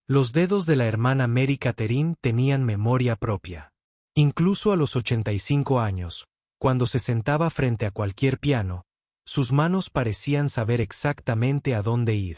Los dedos de la hermana Mary Catherine tenían memoria propia. Incluso a los 85 años, cuando se sentaba frente a cualquier piano, sus manos parecían saber exactamente a dónde ir.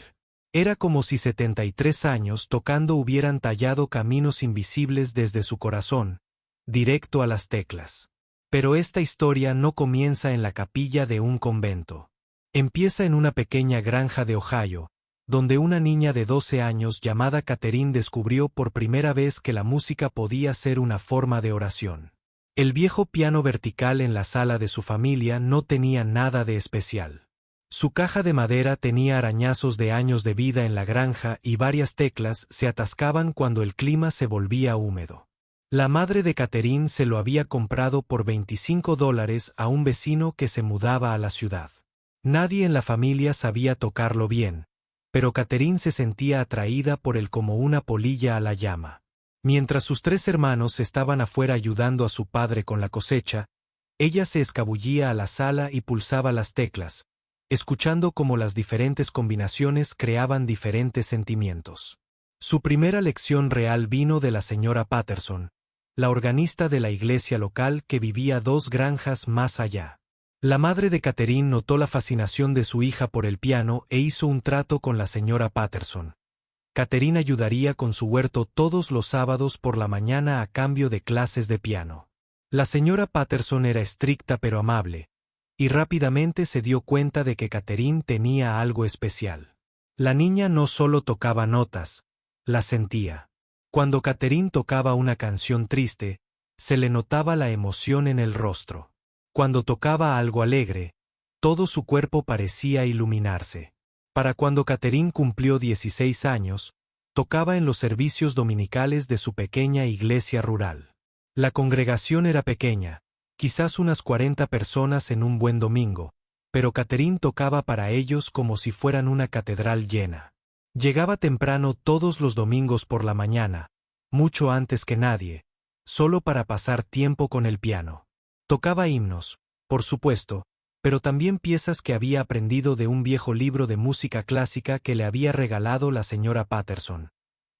Era como si 73 años tocando hubieran tallado caminos invisibles desde su corazón, directo a las teclas. Pero esta historia no comienza en la capilla de un convento. Empieza en una pequeña granja de Ohio, donde una niña de 12 años llamada Catherine descubrió por primera vez que la música podía ser una forma de oración. El viejo piano vertical en la sala de su familia no tenía nada de especial. Su caja de madera tenía arañazos de años de vida en la granja y varias teclas se atascaban cuando el clima se volvía húmedo. La madre de Catherine se lo había comprado por $25 a un vecino que se mudaba a la ciudad. Nadie en la familia sabía tocarlo bien, pero Catherine se sentía atraída por él como una polilla a la llama. Mientras sus 3 hermanos estaban afuera ayudando a su padre con la cosecha, ella se escabullía a la sala y pulsaba las teclas, escuchando cómo las diferentes combinaciones creaban diferentes sentimientos. Su primera lección real vino de la señora Patterson, la organista de la iglesia local que vivía 2 granjas más allá. La madre de Catherine notó la fascinación de su hija por el piano e hizo un trato con la señora Patterson. Catherine ayudaría con su huerto todos los sábados por la mañana a cambio de clases de piano. La señora Patterson era estricta pero amable, y rápidamente se dio cuenta de que Catherine tenía algo especial. La niña no solo tocaba notas, las sentía. Cuando Catherine tocaba una canción triste, se le notaba la emoción en el rostro. Cuando tocaba algo alegre, todo su cuerpo parecía iluminarse. Para cuando Catherine cumplió 16 años, tocaba en los servicios dominicales de su pequeña iglesia rural. La congregación era pequeña, quizás unas 40 personas en un buen domingo, pero Catherine tocaba para ellos como si fueran una catedral llena. Llegaba temprano todos los domingos por la mañana, mucho antes que nadie, solo para pasar tiempo con el piano. Tocaba himnos, por supuesto, pero también piezas que había aprendido de un viejo libro de música clásica que le había regalado la señora Patterson.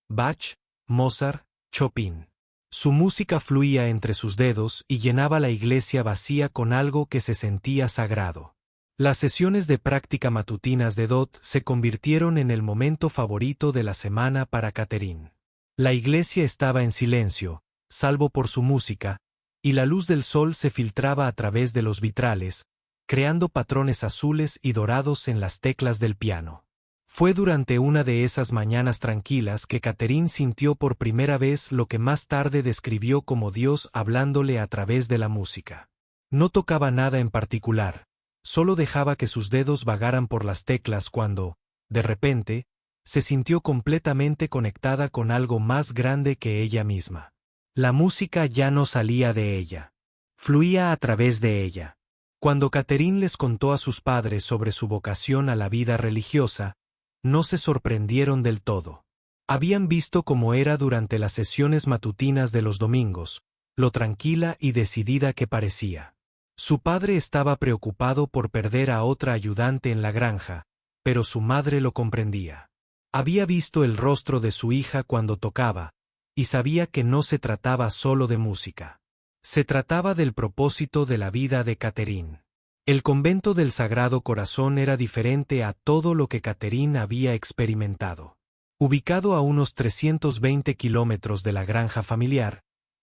Bach, Mozart, Chopin. Su música fluía entre sus dedos y llenaba la iglesia vacía con algo que se sentía sagrado. Las sesiones de práctica matutinas de Dot se convirtieron en el momento favorito de la semana para Catherine. La iglesia estaba en silencio, salvo por su música, y la luz del sol se filtraba a través de los vitrales, creando patrones azules y dorados en las teclas del piano. Fue durante una de esas mañanas tranquilas que Catherine sintió por primera vez lo que más tarde describió como Dios hablándole a través de la música. No tocaba nada en particular, solo dejaba que sus dedos vagaran por las teclas cuando, de repente, se sintió completamente conectada con algo más grande que ella misma. La música ya no salía de ella, fluía a través de ella. Cuando Catherine les contó a sus padres sobre su vocación a la vida religiosa, no se sorprendieron del todo. Habían visto cómo era durante las sesiones matutinas de los domingos, lo tranquila y decidida que parecía. Su padre estaba preocupado por perder a otra ayudante en la granja, pero su madre lo comprendía. Había visto el rostro de su hija cuando tocaba, y sabía que no se trataba solo de música. Se trataba del propósito de la vida de Catherine. El convento del Sagrado Corazón era diferente a todo lo que Catherine había experimentado. Ubicado a unos 320 kilómetros de la granja familiar,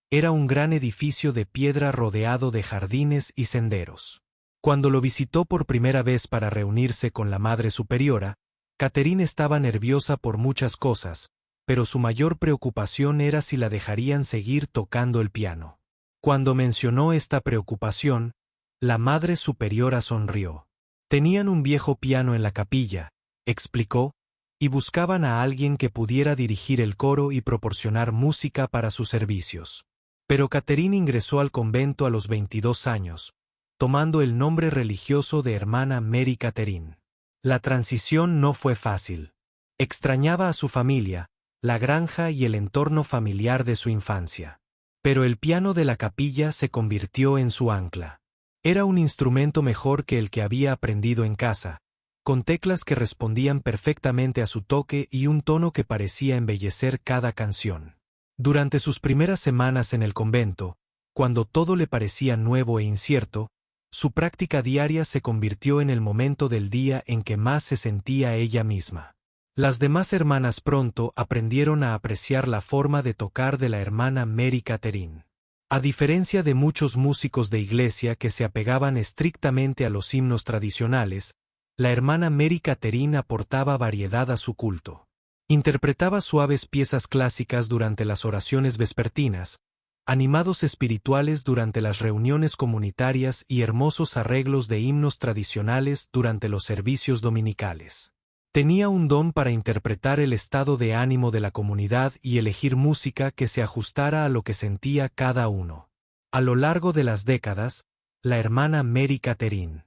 era un gran edificio de piedra rodeado de jardines y senderos. Cuando lo visitó por primera vez para reunirse con la Madre Superiora, Catherine estaba nerviosa por muchas cosas, pero su mayor preocupación era si la dejarían seguir tocando el piano. Cuando mencionó esta preocupación, la Madre Superiora sonrió. Tenían un viejo piano en la capilla, explicó, y buscaban a alguien que pudiera dirigir el coro y proporcionar música para sus servicios. Pero Catherine ingresó al convento a los 22 años, tomando el nombre religioso de hermana Mary Catherine. La transición no fue fácil. Extrañaba a su familia, la granja y el entorno familiar de su infancia. Pero el piano de la capilla se convirtió en su ancla. Era un instrumento mejor que el que había aprendido en casa, con teclas que respondían perfectamente a su toque y un tono que parecía embellecer cada canción. Durante sus primeras semanas en el convento, cuando todo le parecía nuevo e incierto, su práctica diaria se convirtió en el momento del día en que más se sentía ella misma. Las demás hermanas pronto aprendieron a apreciar la forma de tocar de la hermana Mary Catherine. A diferencia de muchos músicos de iglesia que se apegaban estrictamente a los himnos tradicionales, la hermana Mary Catherine aportaba variedad a su culto. Interpretaba suaves piezas clásicas durante las oraciones vespertinas, animados espirituales durante las reuniones comunitarias y hermosos arreglos de himnos tradicionales durante los servicios dominicales. Tenía un don para interpretar el estado de ánimo de la comunidad y elegir música que se ajustara a lo que sentía cada uno. A lo largo de las décadas, la hermana Mary Catherine.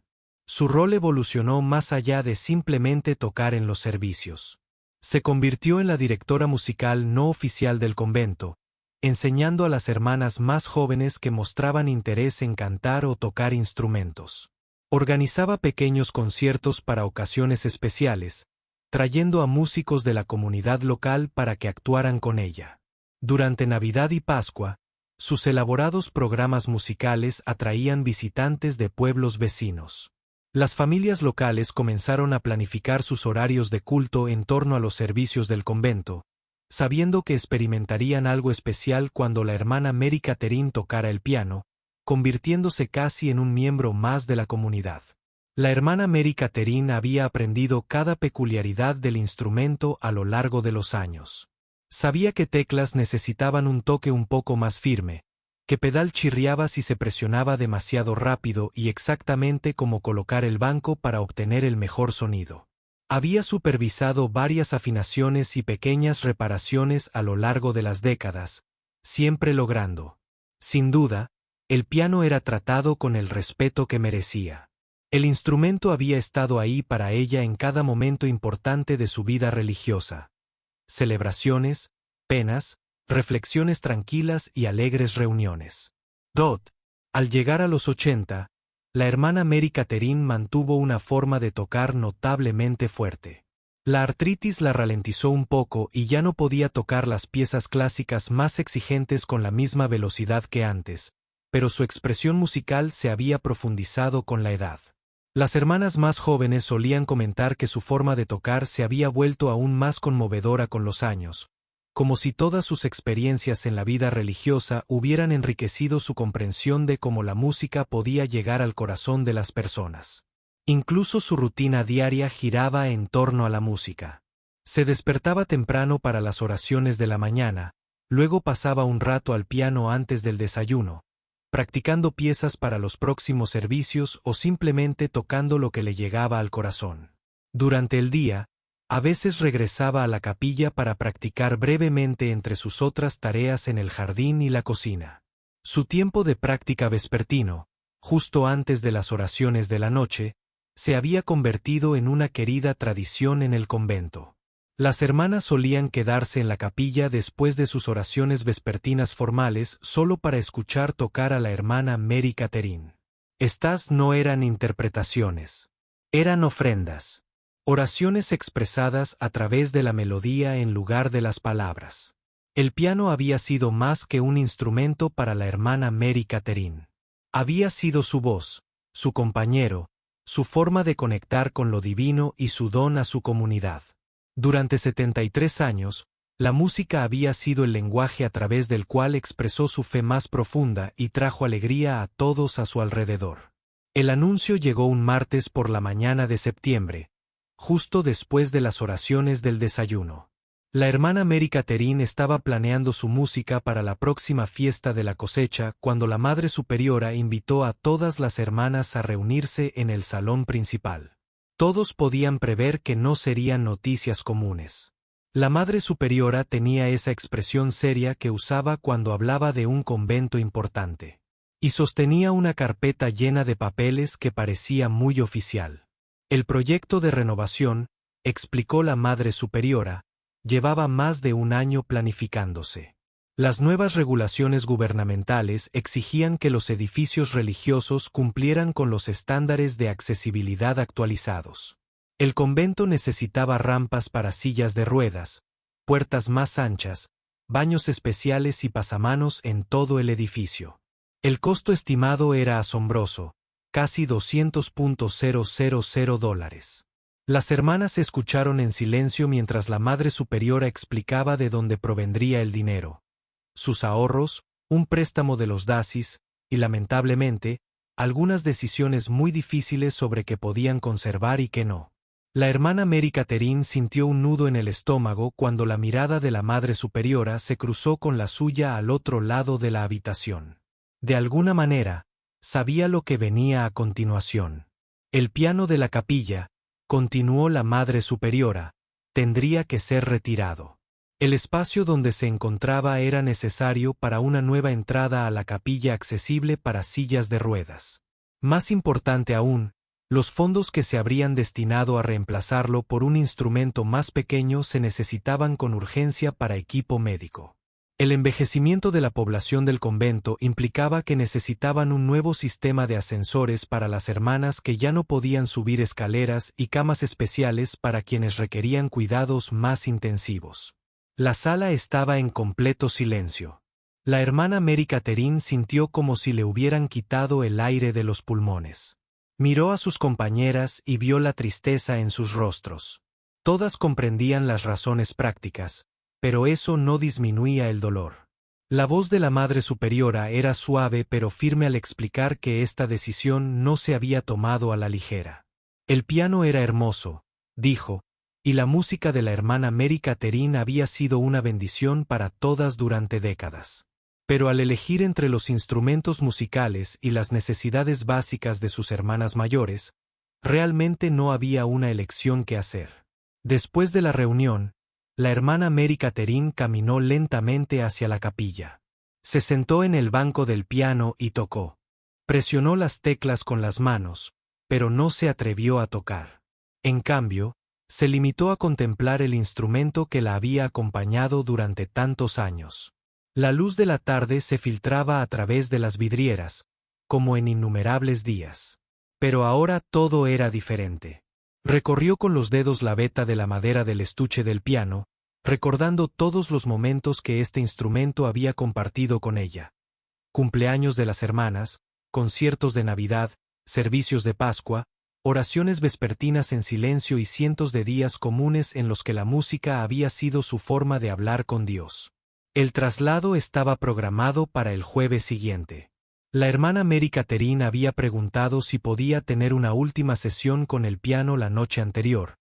Su rol evolucionó más allá de simplemente tocar en los servicios. Se convirtió en la directora musical no oficial del convento, enseñando a las hermanas más jóvenes que mostraban interés en cantar o tocar instrumentos. Organizaba pequeños conciertos para ocasiones especiales, trayendo a músicos de la comunidad local para que actuaran con ella. Durante Navidad y Pascua, sus elaborados programas musicales atraían visitantes de pueblos vecinos. Las familias locales comenzaron a planificar sus horarios de culto en torno a los servicios del convento, sabiendo que experimentarían algo especial cuando la hermana Mary Catherine tocara el piano, convirtiéndose casi en un miembro más de la comunidad. La hermana Mary Catherine había aprendido cada peculiaridad del instrumento a lo largo de los años. Sabía que teclas necesitaban un toque un poco más firme, que pedal chirriaba si se presionaba demasiado rápido y exactamente cómo colocar el banco para obtener el mejor sonido. Había supervisado varias afinaciones y pequeñas reparaciones a lo largo de las décadas, siempre logrando. Sin duda, el piano era tratado con el respeto que merecía. El instrumento había estado ahí para ella en cada momento importante de su vida religiosa. Celebraciones, penas, reflexiones tranquilas y alegres reuniones. Al llegar a los 80, la hermana Mary Catherine mantuvo una forma de tocar notablemente fuerte. La artritis la ralentizó un poco y ya no podía tocar las piezas clásicas más exigentes con la misma velocidad que antes, pero su expresión musical se había profundizado con la edad. Las hermanas más jóvenes solían comentar que su forma de tocar se había vuelto aún más conmovedora con los años, como si todas sus experiencias en la vida religiosa hubieran enriquecido su comprensión de cómo la música podía llegar al corazón de las personas. Incluso su rutina diaria giraba en torno a la música. Se despertaba temprano para las oraciones de la mañana, luego pasaba un rato al piano antes del desayuno, practicando piezas para los próximos servicios o simplemente tocando lo que le llegaba al corazón. Durante el día, a veces regresaba a la capilla para practicar brevemente entre sus otras tareas en el jardín y la cocina. Su tiempo de práctica vespertino, justo antes de las oraciones de la noche, se había convertido en una querida tradición en el convento. Las hermanas solían quedarse en la capilla después de sus oraciones vespertinas formales solo para escuchar tocar a la hermana Mary Catherine. Estas no eran interpretaciones. Eran ofrendas. Oraciones expresadas a través de la melodía en lugar de las palabras. El piano había sido más que un instrumento para la hermana Mary Catherine. Había sido su voz, su compañero, su forma de conectar con lo divino y su don a su comunidad. Durante 73 años, la música había sido el lenguaje a través del cual expresó su fe más profunda y trajo alegría a todos a su alrededor. El anuncio llegó un martes por la mañana de septiembre, justo después de las oraciones del desayuno. La hermana Mary Catherine estaba planeando su música para la próxima fiesta de la cosecha cuando la Madre Superiora invitó a todas las hermanas a reunirse en el salón principal. Todos podían prever que no serían noticias comunes. La Madre Superiora tenía esa expresión seria que usaba cuando hablaba de un convento importante. Y sostenía una carpeta llena de papeles que parecía muy oficial. El proyecto de renovación, explicó la Madre Superiora, llevaba más de un año planificándose. Las nuevas regulaciones gubernamentales exigían que los edificios religiosos cumplieran con los estándares de accesibilidad actualizados. El convento necesitaba rampas para sillas de ruedas, puertas más anchas, baños especiales y pasamanos en todo el edificio. El costo estimado era asombroso, casi $200,000. Las hermanas escucharon en silencio mientras la Madre Superiora explicaba de dónde provendría el dinero. Sus ahorros, un préstamo de los dacis, y lamentablemente, algunas decisiones muy difíciles sobre qué podían conservar y qué no. La hermana Mary Catherine sintió un nudo en el estómago cuando la mirada de la Madre Superiora se cruzó con la suya al otro lado de la habitación. De alguna manera, sabía lo que venía a continuación. El piano de la capilla, continuó la Madre Superiora, tendría que ser retirado. El espacio donde se encontraba era necesario para una nueva entrada a la capilla accesible para sillas de ruedas. Más importante aún, los fondos que se habrían destinado a reemplazarlo por un instrumento más pequeño se necesitaban con urgencia para equipo médico. El envejecimiento de la población del convento implicaba que necesitaban un nuevo sistema de ascensores para las hermanas que ya no podían subir escaleras y camas especiales para quienes requerían cuidados más intensivos. La sala estaba en completo silencio. La hermana Mary Catherine sintió como si le hubieran quitado el aire de los pulmones. Miró a sus compañeras y vio la tristeza en sus rostros. Todas comprendían las razones prácticas, pero eso no disminuía el dolor. La voz de la Madre Superiora era suave pero firme al explicar que esta decisión no se había tomado a la ligera. El piano era hermoso, dijo, y la música de la hermana Mary Catherine había sido una bendición para todas durante décadas. Pero al elegir entre los instrumentos musicales y las necesidades básicas de sus hermanas mayores, realmente no había una elección que hacer. Después de la reunión, la hermana Mary Catherine caminó lentamente hacia la capilla. Se sentó en el banco del piano y tocó. Presionó las teclas con las manos, pero no se atrevió a tocar. En cambio, se limitó a contemplar el instrumento que la había acompañado durante tantos años. La luz de la tarde se filtraba a través de las vidrieras, como en innumerables días. Pero ahora todo era diferente. Recorrió con los dedos la veta de la madera del estuche del piano, recordando todos los momentos que este instrumento había compartido con ella. Cumpleaños de las hermanas, conciertos de Navidad, servicios de Pascua, oraciones vespertinas en silencio y cientos de días comunes en los que la música había sido su forma de hablar con Dios. El traslado estaba programado para el jueves siguiente. La hermana Mary Catherine había preguntado si podía tener una última sesión con el piano la noche anterior,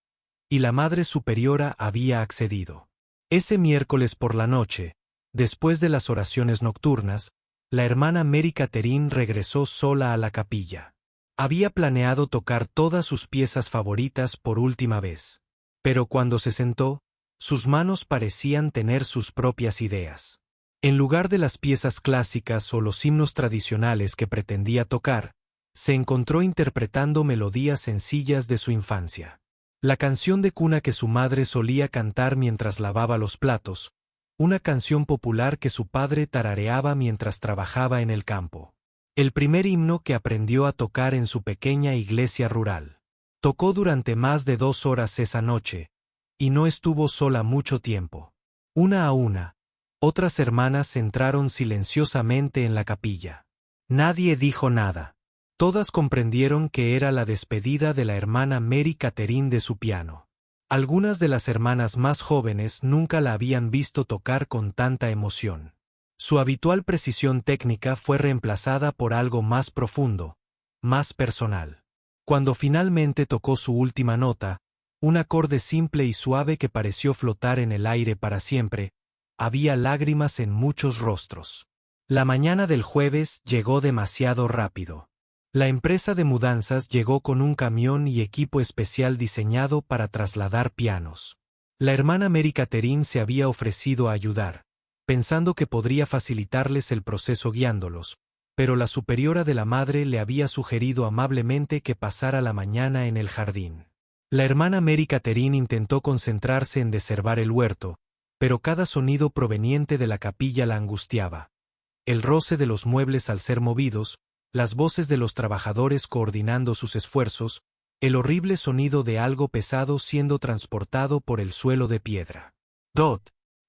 y la Madre Superiora había accedido. Ese miércoles por la noche, después de las oraciones nocturnas, la hermana Mary Catherine regresó sola a la capilla. Había planeado tocar todas sus piezas favoritas por última vez. Pero cuando se sentó, sus manos parecían tener sus propias ideas. En lugar de las piezas clásicas o los himnos tradicionales que pretendía tocar, se encontró interpretando melodías sencillas de su infancia. La canción de cuna que su madre solía cantar mientras lavaba los platos, una canción popular que su padre tarareaba mientras trabajaba en el campo. El primer himno que aprendió a tocar en su pequeña iglesia rural. Tocó durante más de 2 horas esa noche, y no estuvo sola mucho tiempo. Una a una, otras hermanas entraron silenciosamente en la capilla. Nadie dijo nada. Todas comprendieron que era la despedida de la hermana Mary Catherine de su piano. Algunas de las hermanas más jóvenes nunca la habían visto tocar con tanta emoción. Su habitual precisión técnica fue reemplazada por algo más profundo, más personal. Cuando finalmente tocó su última nota, un acorde simple y suave que pareció flotar en el aire para siempre, había lágrimas en muchos rostros. La mañana del jueves llegó demasiado rápido. La empresa de mudanzas llegó con un camión y equipo especial diseñado para trasladar pianos. La hermana Mary Catherine se había ofrecido a ayudar, pensando que podría facilitarles el proceso guiándolos, pero la superiora de la madre le había sugerido amablemente que pasara la mañana en el jardín. La hermana Mary Catherine intentó concentrarse en desherbar el huerto, pero cada sonido proveniente de la capilla la angustiaba. El roce de los muebles al ser movidos, las voces de los trabajadores coordinando sus esfuerzos, el horrible sonido de algo pesado siendo transportado por el suelo de piedra.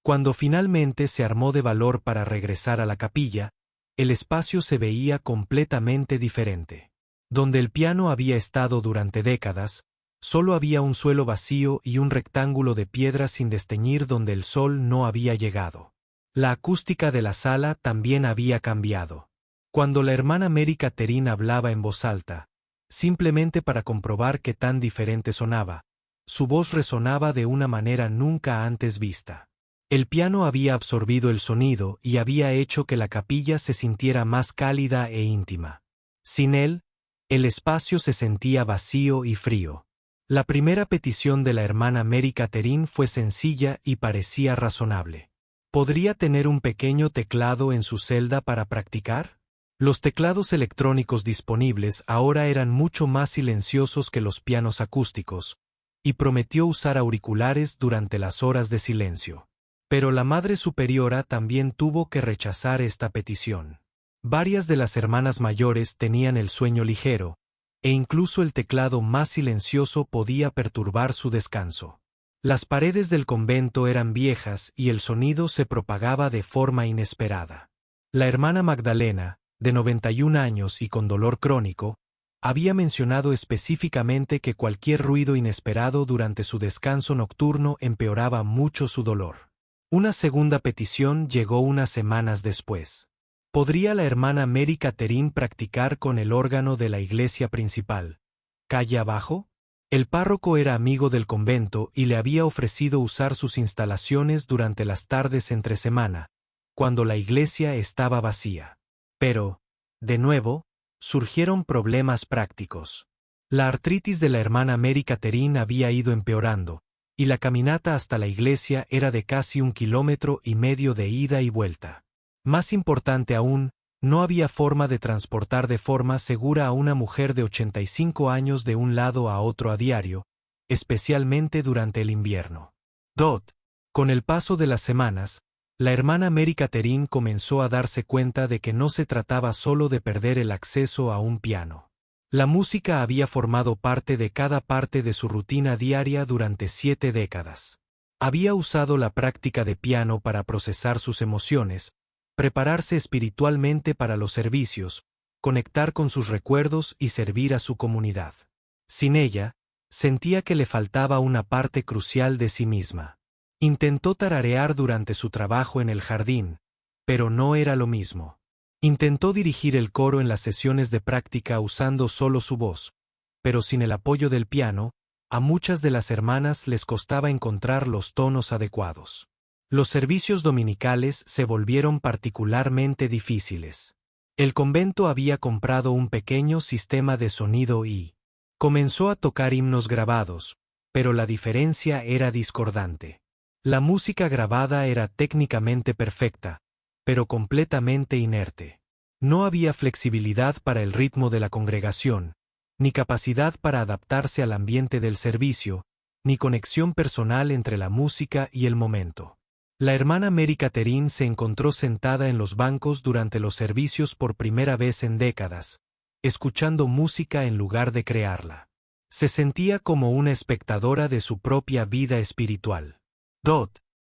Cuando finalmente se armó de valor para regresar a la capilla, el espacio se veía completamente diferente. Donde el piano había estado durante décadas, solo había un suelo vacío y un rectángulo de piedra sin desteñir donde el sol no había llegado. La acústica de la sala también había cambiado. Cuando la hermana Mary Catherine hablaba en voz alta, simplemente para comprobar qué tan diferente sonaba, su voz resonaba de una manera nunca antes vista. El piano había absorbido el sonido y había hecho que la capilla se sintiera más cálida e íntima. Sin él, el espacio se sentía vacío y frío. La primera petición de la hermana Mary Catherine fue sencilla y parecía razonable. ¿Podría tener un pequeño teclado en su celda para practicar? Los teclados electrónicos disponibles ahora eran mucho más silenciosos que los pianos acústicos, y prometió usar auriculares durante las horas de silencio. Pero la Madre Superiora también tuvo que rechazar esta petición. Varias de las hermanas mayores tenían el sueño ligero, e incluso el teclado más silencioso podía perturbar su descanso. Las paredes del convento eran viejas y el sonido se propagaba de forma inesperada. La hermana Magdalena, de 91 años y con dolor crónico, había mencionado específicamente que cualquier ruido inesperado durante su descanso nocturno empeoraba mucho su dolor. Una segunda petición llegó unas semanas después. ¿Podría la hermana Mary Catherine practicar con el órgano de la iglesia principal, calle abajo? El párroco era amigo del convento y le había ofrecido usar sus instalaciones durante las tardes entre semana, cuando la iglesia estaba vacía. Pero, de nuevo, surgieron problemas prácticos. La artritis de la hermana Mary Catherine había ido empeorando, y la caminata hasta la iglesia era de casi 1,5 kilómetros de ida y vuelta. Más importante aún, no había forma de transportar de forma segura a una mujer de 85 años de un lado a otro a diario, especialmente durante el invierno. Con el paso de las semanas, la hermana Mary Catherine comenzó a darse cuenta de que no se trataba solo de perder el acceso a un piano. La música había formado parte de cada parte de su rutina diaria durante 7 décadas. Había usado la práctica de piano para procesar sus emociones, prepararse espiritualmente para los servicios, conectar con sus recuerdos y servir a su comunidad. Sin ella, sentía que le faltaba una parte crucial de sí misma. Intentó tararear durante su trabajo en el jardín, pero no era lo mismo. Intentó dirigir el coro en las sesiones de práctica usando solo su voz, pero sin el apoyo del piano, a muchas de las hermanas les costaba encontrar los tonos adecuados. Los servicios dominicales se volvieron particularmente difíciles. El convento había comprado un pequeño sistema de sonido y comenzó a tocar himnos grabados, pero la diferencia era discordante. La música grabada era técnicamente perfecta, pero completamente inerte. No había flexibilidad para el ritmo de la congregación, ni capacidad para adaptarse al ambiente del servicio, ni conexión personal entre la música y el momento. La hermana Mary Catherine se encontró sentada en los bancos durante los servicios por primera vez en décadas, escuchando música en lugar de crearla. Se sentía como una espectadora de su propia vida espiritual.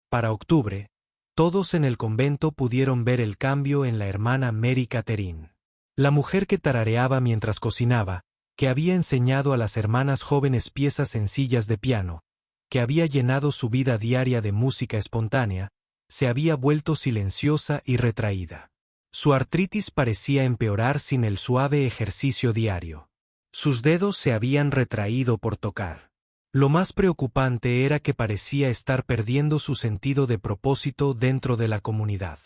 Para octubre, todos en el convento pudieron ver el cambio en la hermana Mary Catherine. La mujer que tarareaba mientras cocinaba, que había enseñado a las hermanas jóvenes piezas sencillas de piano, que había llenado su vida diaria de música espontánea, se había vuelto silenciosa y retraída. Su artritis parecía empeorar sin el suave ejercicio diario. Sus dedos se habían retraído por tocar. Lo más preocupante era que parecía estar perdiendo su sentido de propósito dentro de la comunidad.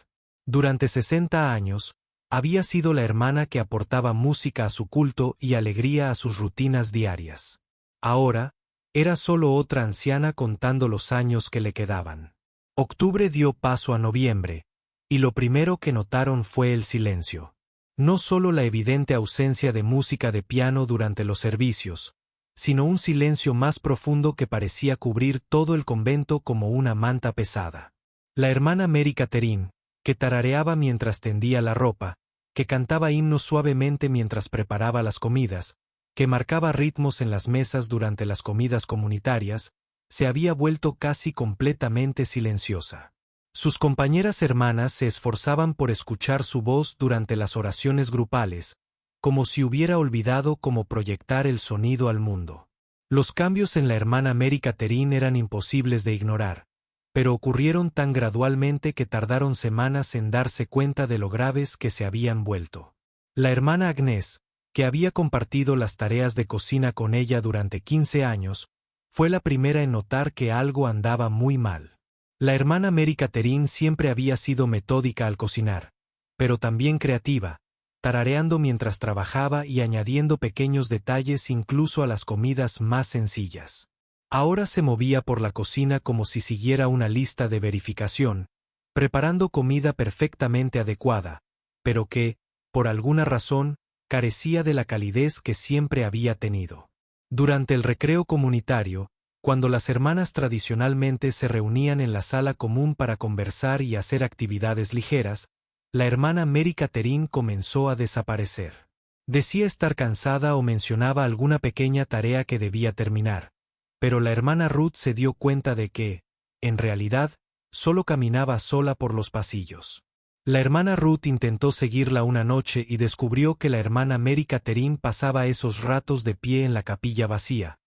Durante 60 años, había sido la hermana que aportaba música a su culto y alegría a sus rutinas diarias. Ahora, era solo otra anciana contando los años que le quedaban. Octubre dio paso a noviembre, y lo primero que notaron fue el silencio. No solo la evidente ausencia de música de piano durante los servicios, sino un silencio más profundo que parecía cubrir todo el convento como una manta pesada. La hermana Mary Catherine, que tarareaba mientras tendía la ropa, que cantaba himnos suavemente mientras preparaba las comidas, que marcaba ritmos en las mesas durante las comidas comunitarias, se había vuelto casi completamente silenciosa. Sus compañeras hermanas se esforzaban por escuchar su voz durante las oraciones grupales, como si hubiera olvidado cómo proyectar el sonido al mundo. Los cambios en la hermana Mary Catherine eran imposibles de ignorar, pero ocurrieron tan gradualmente que tardaron semanas en darse cuenta de lo graves que se habían vuelto. La hermana Agnes, que había compartido las tareas de cocina con ella durante 15 años, fue la primera en notar que algo andaba muy mal. La hermana Mary Catherine siempre había sido metódica al cocinar, pero también creativa, tarareando mientras trabajaba y añadiendo pequeños detalles incluso a las comidas más sencillas. Ahora se movía por la cocina como si siguiera una lista de verificación, preparando comida perfectamente adecuada, pero que, por alguna razón, carecía de la calidez que siempre había tenido. Durante el recreo comunitario, cuando las hermanas tradicionalmente se reunían en la sala común para conversar y hacer actividades ligeras, la hermana Mary Catherine comenzó a desaparecer. Decía estar cansada o mencionaba alguna pequeña tarea que debía terminar, pero la hermana Ruth se dio cuenta de que, en realidad, solo caminaba sola por los pasillos. La hermana Ruth intentó seguirla una noche y descubrió que la hermana Mary Catherine pasaba esos ratos de pie en la capilla vacía,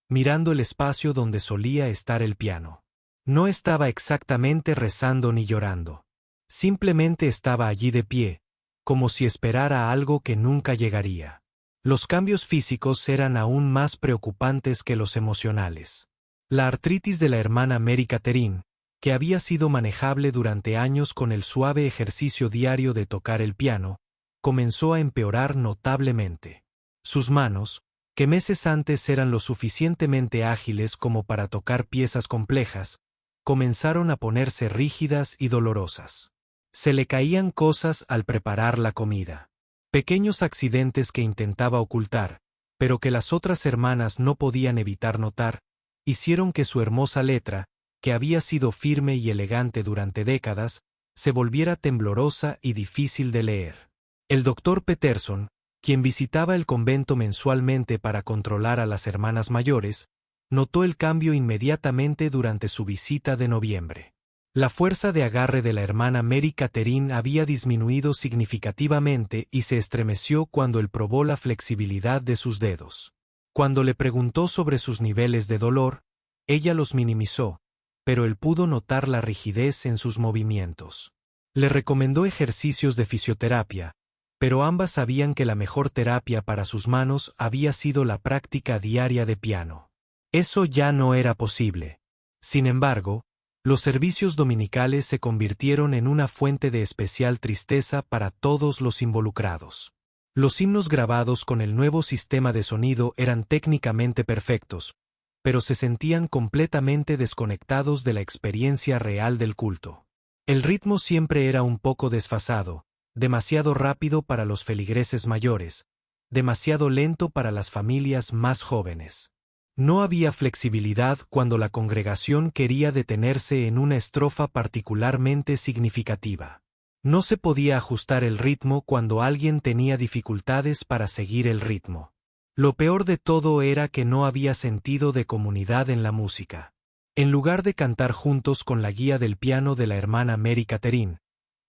mirando el espacio donde solía estar el piano. No estaba exactamente rezando ni llorando. Simplemente estaba allí de pie, como si esperara algo que nunca llegaría. Los cambios físicos eran aún más preocupantes que los emocionales. La artritis de la hermana Mary Catherine, que había sido manejable durante años con el suave ejercicio diario de tocar el piano, comenzó a empeorar notablemente. Sus manos, que meses antes eran lo suficientemente ágiles como para tocar piezas complejas, comenzaron a ponerse rígidas y dolorosas. Se le caían cosas al preparar la comida. Pequeños accidentes que intentaba ocultar, pero que las otras hermanas no podían evitar notar, hicieron que su hermosa letra, que había sido firme y elegante durante décadas, se volviera temblorosa y difícil de leer. El doctor Peterson, quien visitaba el convento mensualmente para controlar a las hermanas mayores, notó el cambio inmediatamente durante su visita de noviembre. La fuerza de agarre de la hermana Mary Catherine había disminuido significativamente y se estremeció cuando él probó la flexibilidad de sus dedos. Cuando le preguntó sobre sus niveles de dolor, ella los minimizó, pero él pudo notar la rigidez en sus movimientos. Le recomendó ejercicios de fisioterapia, pero ambas sabían que la mejor terapia para sus manos había sido la práctica diaria de piano. Eso ya no era posible. Sin embargo, los servicios dominicales se convirtieron en una fuente de especial tristeza para todos los involucrados. Los himnos grabados con el nuevo sistema de sonido eran técnicamente perfectos, pero se sentían completamente desconectados de la experiencia real del culto. El ritmo siempre era un poco desfasado, demasiado rápido para los feligreses mayores, demasiado lento para las familias más jóvenes. No había flexibilidad cuando la congregación quería detenerse en una estrofa particularmente significativa. No se podía ajustar el ritmo cuando alguien tenía dificultades para seguir el ritmo. Lo peor de todo era que no había sentido de comunidad en la música. En lugar de cantar juntos con la guía del piano de la hermana Mary Catherine,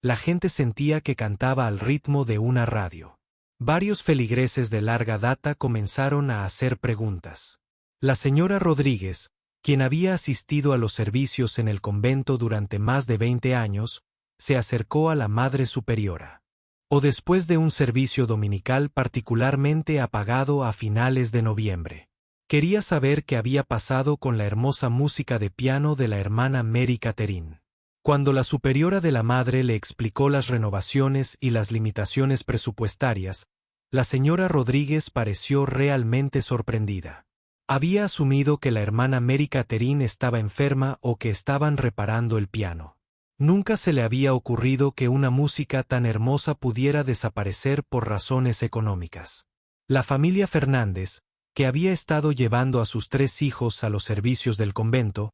la gente sentía que cantaba al ritmo de una radio. Varios feligreses de larga data comenzaron a hacer preguntas. La señora Rodríguez, quien había asistido a los servicios en el convento durante más de 20 años, se acercó a la Madre Superiora. O después de un servicio dominical particularmente apagado a finales de noviembre. Quería saber qué había pasado con la hermosa música de piano de la hermana Mary Catherine. Cuando la superiora de la madre le explicó las renovaciones y las limitaciones presupuestarias, la señora Rodríguez pareció realmente sorprendida. Había asumido que la hermana Mary Catherine estaba enferma o que estaban reparando el piano. Nunca se le había ocurrido que una música tan hermosa pudiera desaparecer por razones económicas. La familia Fernández, que había estado llevando a sus 3 hijos a los servicios del convento,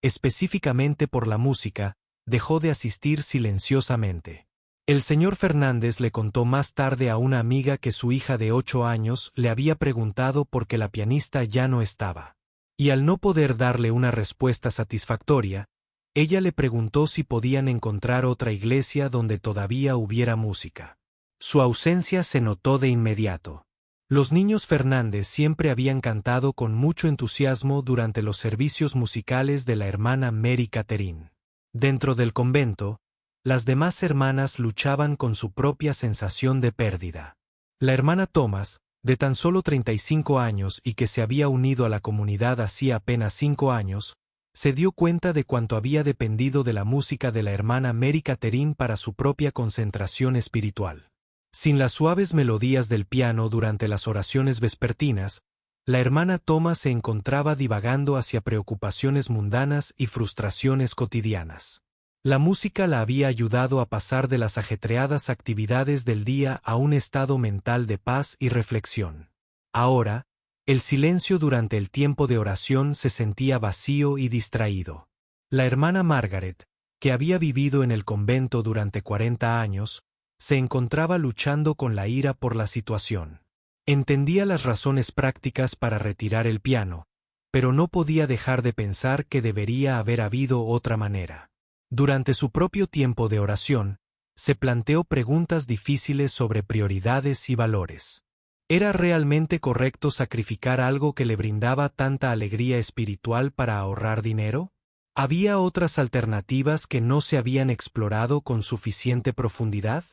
específicamente por la música, dejó de asistir silenciosamente. El señor Fernández le contó más tarde a una amiga que su hija de 8 años le había preguntado por qué la pianista ya no estaba. Y al no poder darle una respuesta satisfactoria, ella le preguntó si podían encontrar otra iglesia donde todavía hubiera música. Su ausencia se notó de inmediato. Los niños Fernández siempre habían cantado con mucho entusiasmo durante los servicios musicales de la hermana Mary Catherine. Dentro del convento, las demás hermanas luchaban con su propia sensación de pérdida. La hermana Thomas, de tan solo 35 años y que se había unido a la comunidad hacía apenas 5 años, se dio cuenta de cuánto había dependido de la música de la hermana Mary Catherine para su propia concentración espiritual. Sin las suaves melodías del piano durante las oraciones vespertinas, la hermana Thomas se encontraba divagando hacia preocupaciones mundanas y frustraciones cotidianas. La música la había ayudado a pasar de las ajetreadas actividades del día a un estado mental de paz y reflexión. Ahora, el silencio durante el tiempo de oración se sentía vacío y distraído. La hermana Margaret, que había vivido en el convento durante 40 años, se encontraba luchando con la ira por la situación. Entendía las razones prácticas para retirar el piano, pero no podía dejar de pensar que debería haber habido otra manera. Durante su propio tiempo de oración, se planteó preguntas difíciles sobre prioridades y valores. ¿Era realmente correcto sacrificar algo que le brindaba tanta alegría espiritual para ahorrar dinero? ¿Había otras alternativas que no se habían explorado con suficiente profundidad?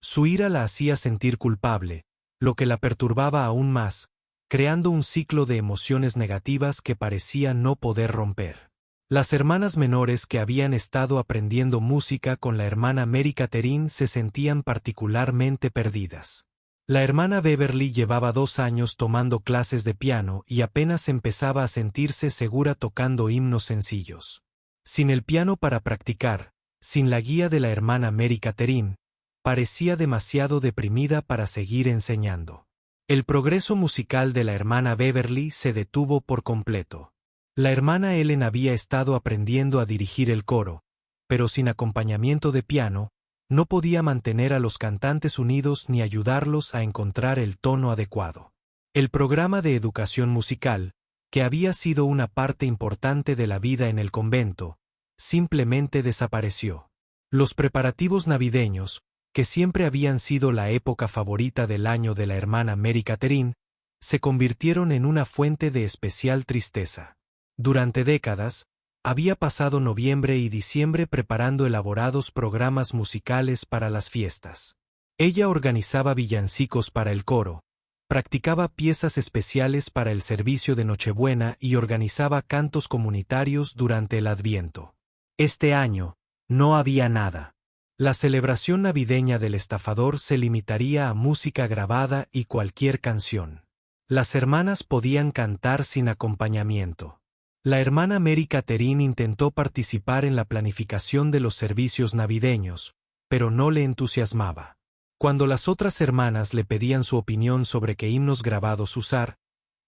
Su ira la hacía sentir culpable, lo que la perturbaba aún más, creando un ciclo de emociones negativas que parecía no poder romper. Las hermanas menores que habían estado aprendiendo música con la hermana Mary Catherine se sentían particularmente perdidas. La hermana Beverly llevaba 2 años tomando clases de piano y apenas empezaba a sentirse segura tocando himnos sencillos. Sin el piano para practicar, sin la guía de la hermana Mary Catherine, parecía demasiado deprimida para seguir enseñando. El progreso musical de la hermana Beverly se detuvo por completo. La hermana Ellen había estado aprendiendo a dirigir el coro, pero sin acompañamiento de piano, no podía mantener a los cantantes unidos ni ayudarlos a encontrar el tono adecuado. El programa de educación musical, que había sido una parte importante de la vida en el convento, simplemente desapareció. Los preparativos navideños, que siempre habían sido la época favorita del año de la hermana Mary Catherine, se convirtieron en una fuente de especial tristeza. Durante décadas, había pasado noviembre y diciembre preparando elaborados programas musicales para las fiestas. Ella organizaba villancicos para el coro, practicaba piezas especiales para el servicio de Nochebuena y organizaba cantos comunitarios durante el Adviento. Este año, no había nada. La celebración navideña del estafador se limitaría a música grabada y cualquier canción. Las hermanas podían cantar sin acompañamiento. La hermana Mary Catherine intentó participar en la planificación de los servicios navideños, pero no le entusiasmaba. Cuando las otras hermanas le pedían su opinión sobre qué himnos grabados usar,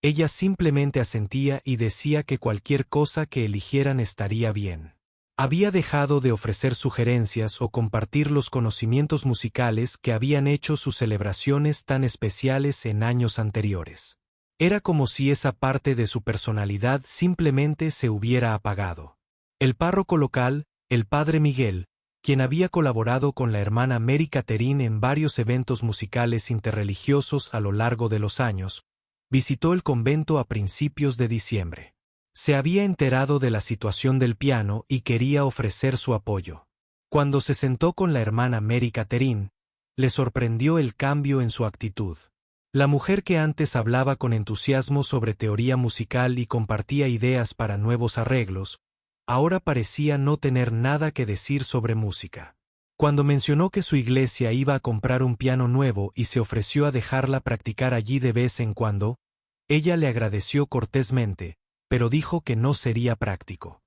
ella simplemente asentía y decía que cualquier cosa que eligieran estaría bien. Había dejado de ofrecer sugerencias o compartir los conocimientos musicales que habían hecho sus celebraciones tan especiales en años anteriores. Era como si esa parte de su personalidad simplemente se hubiera apagado. El párroco local, el padre Miguel, quien había colaborado con la hermana Mary Catherine en varios eventos musicales interreligiosos a lo largo de los años, visitó el convento a principios de diciembre. Se había enterado de la situación del piano y quería ofrecer su apoyo. Cuando se sentó con la hermana Mary Catherine, le sorprendió el cambio en su actitud. La mujer que antes hablaba con entusiasmo sobre teoría musical y compartía ideas para nuevos arreglos, ahora parecía no tener nada que decir sobre música. Cuando mencionó que su iglesia iba a comprar un piano nuevo y se ofreció a dejarla practicar allí de vez en cuando, ella le agradeció cortésmente, pero dijo que no sería práctico.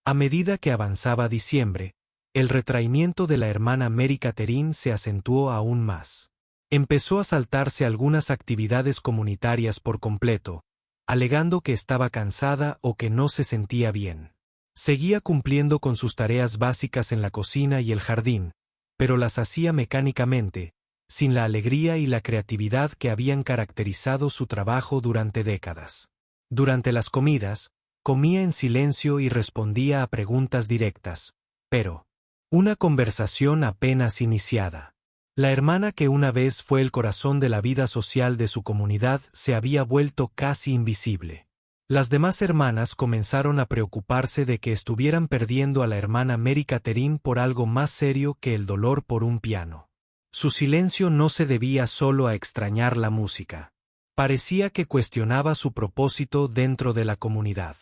A medida que avanzaba diciembre, el retraimiento de la hermana Mary Catherine se acentuó aún más. Empezó a saltarse algunas actividades comunitarias por completo, alegando que estaba cansada o que no se sentía bien. Seguía cumpliendo con sus tareas básicas en la cocina y el jardín, pero las hacía mecánicamente, sin la alegría y la creatividad que habían caracterizado su trabajo durante décadas. Durante las comidas, comía en silencio y respondía a preguntas directas, pero una conversación apenas iniciada. La hermana que una vez fue el corazón de la vida social de su comunidad se había vuelto casi invisible. Las demás hermanas comenzaron a preocuparse de que estuvieran perdiendo a la hermana Mary Catherine por algo más serio que el dolor por un piano. Su silencio no se debía solo a extrañar la música. Parecía que cuestionaba su propósito dentro de la comunidad.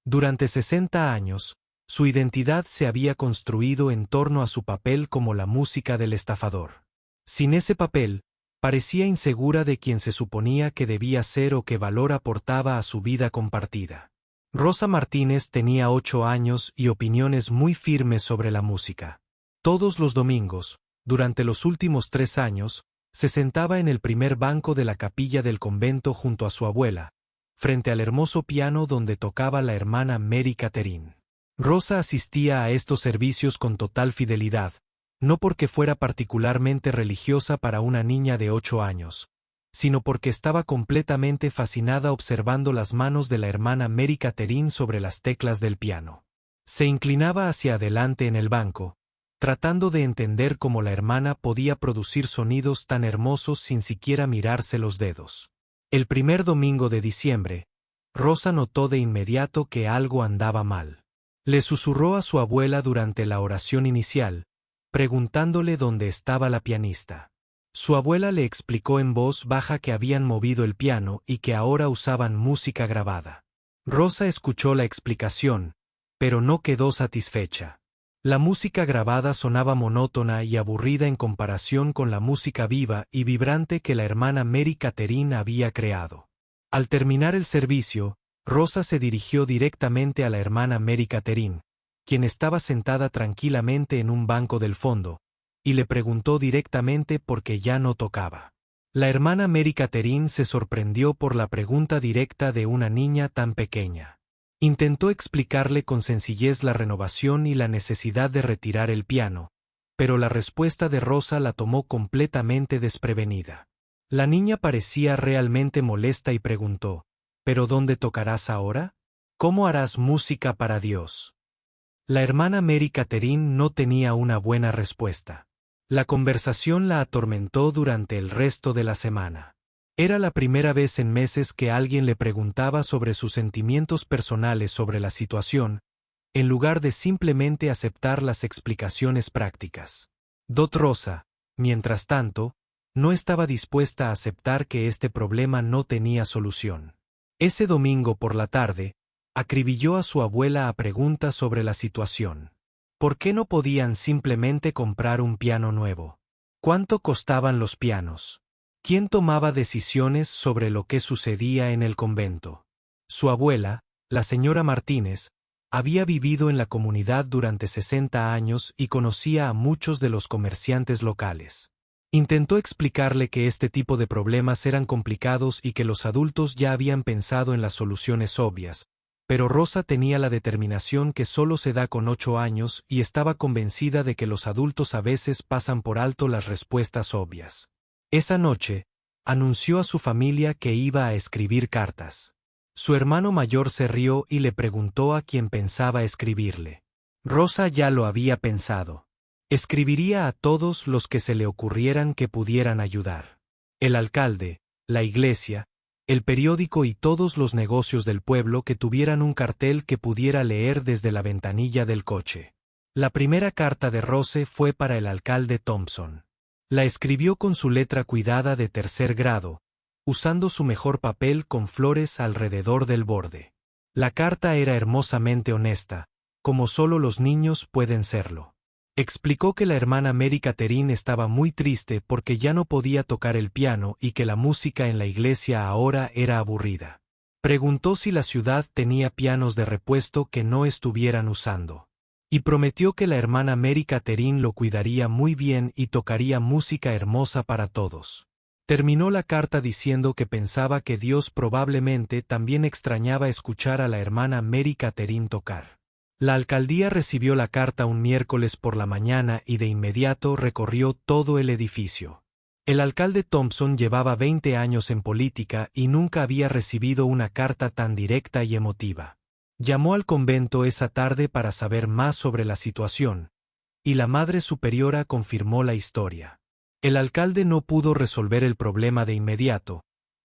Durante 60 años, su identidad se había construido en torno a su papel como la música del estafador. Sin ese papel, parecía insegura de quien se suponía que debía ser o qué valor aportaba a su vida compartida. Rosa Martínez tenía 8 años y opiniones muy firmes sobre la música. Todos los domingos, durante los últimos 3 años, se sentaba en el primer banco de la capilla del convento junto a su abuela, frente al hermoso piano donde tocaba la hermana Mary Catherine. Rosa asistía a estos servicios con total fidelidad, no porque fuera particularmente religiosa para una niña de 8 años, sino porque estaba completamente fascinada observando las manos de la hermana Mary Catherine sobre las teclas del piano. Se inclinaba hacia adelante en el banco, tratando de entender cómo la hermana podía producir sonidos tan hermosos sin siquiera mirarse los dedos. El primer domingo de diciembre, Rosa notó de inmediato que algo andaba mal. Le susurró a su abuela durante la oración inicial, preguntándole dónde estaba la pianista. Su abuela le explicó en voz baja que habían movido el piano y que ahora usaban música grabada. Rosa escuchó la explicación, pero no quedó satisfecha. La música grabada sonaba monótona y aburrida en comparación con la música viva y vibrante que la hermana Mary Catherine había creado. Al terminar el servicio, Rosa se dirigió directamente a la hermana Mary Catherine, quien estaba sentada tranquilamente en un banco del fondo, y le preguntó directamente por qué ya no tocaba. La hermana Mary Catherine se sorprendió por la pregunta directa de una niña tan pequeña. Intentó explicarle con sencillez la renovación y la necesidad de retirar el piano, pero la respuesta de Rosa la tomó completamente desprevenida. La niña parecía realmente molesta y preguntó, ¿pero dónde tocarás ahora? ¿Cómo harás música para Dios? La hermana Mary Catherine no tenía una buena respuesta. La conversación la atormentó durante el resto de la semana. Era la primera vez en meses que alguien le preguntaba sobre sus sentimientos personales sobre la situación, en lugar de simplemente aceptar las explicaciones prácticas. Dot Rosa, mientras tanto, no estaba dispuesta a aceptar que este problema no tenía solución. Ese domingo por la tarde, acribilló a su abuela a preguntas sobre la situación. ¿Por qué no podían simplemente comprar un piano nuevo? ¿Cuánto costaban los pianos? ¿Quién tomaba decisiones sobre lo que sucedía en el convento? Su abuela, la señora Martínez, había vivido en la comunidad durante 60 años y conocía a muchos de los comerciantes locales. Intentó explicarle que este tipo de problemas eran complicados y que los adultos ya habían pensado en las soluciones obvias, pero Rosa tenía la determinación que solo se da con 8 años y estaba convencida de que los adultos a veces pasan por alto las respuestas obvias. Esa noche, anunció a su familia que iba a escribir cartas. Su hermano mayor se rió y le preguntó a quién pensaba escribirle. Rosa ya lo había pensado. Escribiría a todos los que se le ocurrieran que pudieran ayudar. El alcalde, la iglesia, el periódico y todos los negocios del pueblo que tuvieran un cartel que pudiera leer desde la ventanilla del coche. La primera carta de Rose fue para el alcalde Thompson. La escribió con su letra cuidada de 3er grado, usando su mejor papel con flores alrededor del borde. La carta era hermosamente honesta, como solo los niños pueden serlo. Explicó que la hermana Mary Catherine estaba muy triste porque ya no podía tocar el piano y que la música en la iglesia ahora era aburrida. Preguntó si la ciudad tenía pianos de repuesto que no estuvieran usando. Y prometió que la hermana Mary Catherine lo cuidaría muy bien y tocaría música hermosa para todos. Terminó la carta diciendo que pensaba que Dios probablemente también extrañaba escuchar a la hermana Mary Catherine tocar. La alcaldía recibió la carta un miércoles por la mañana y de inmediato recorrió todo el edificio. El alcalde Thompson llevaba 20 años en política y nunca había recibido una carta tan directa y emotiva. Llamó al convento esa tarde para saber más sobre la situación, y la Madre Superiora confirmó la historia. El alcalde no pudo resolver el problema de inmediato,